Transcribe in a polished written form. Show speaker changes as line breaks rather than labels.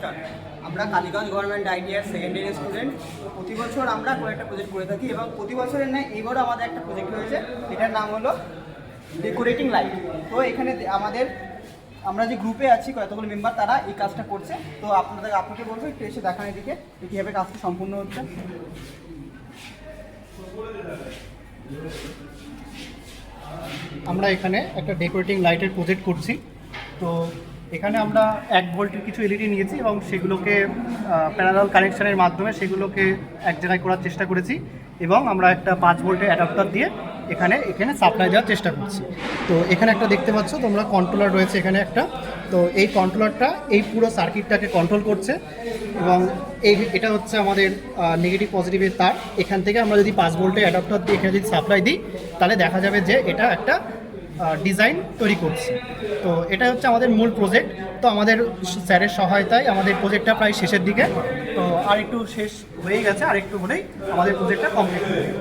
নমস্কার, আমরা Kaliganj government ITI second year student. প্রতি বছর আমরা কোনো একটা প্রজেক্ট করে থাকি এবং প্রতি বছরের ন্যায় এইবারও আমাদের একটা প্রজেক্ট হয়েছে, এটার নাম হলো ডেকোরেটিং লাইট। তো এখানে আমরা যে গ্রুপে আছি কতগুলো মেম্বার, তারা এই কাজটা করছে। তো আপনাকে বলবো একটু এসে দেখান এদিকে কীভাবে কাজটা সম্পূর্ণ হচ্ছে।
আমরা এখানে একটা ডেকোরেটিং লাইটের প্রজেক্ট করছি। তো এখানে আমরা 1 ভোল্টের কিছু এলইডি নিয়েছি এবং সেগুলোকে প্যারালাল কানেকশনের মাধ্যমে সেগুলোকে এক জায়গায় করার চেষ্টা করেছি এবং আমরা একটা 5 ভোল্টের অ্যাডাপ্টার দিয়ে এখানে সাপ্লাই দেওয়ার চেষ্টা করছি। তো এখানে একটা দেখতে পাচ্ছ তোমরা, কন্ট্রোলার রয়েছে এখানে একটা। তো এই কন্ট্রোলারটা এই পুরো সার্কিটটাকে কন্ট্রোল করছে এবং এটা হচ্ছে আমাদের নেগেটিভ পজিটিভের তার। এখান থেকে আমরা যদি 5 ভোল্টের অ্যাডাপ্টার দিয়ে এখানে যদি সাপ্লাই দিই, তাহলে দেখা যাবে যে এটা একটা ডিজাইন তৈরি করছি। তো এটা হচ্ছে আমাদের মূল প্রজেক্ট। তো আমাদের স্যারের সহায়তায় আমাদের প্রজেক্টটা প্রায় শেষের দিকে। তো আর একটু শেষ হয়ে গেছে, আর একটু হলেই আমাদের প্রজেক্টটা কমপ্লিট হয়ে যাবে।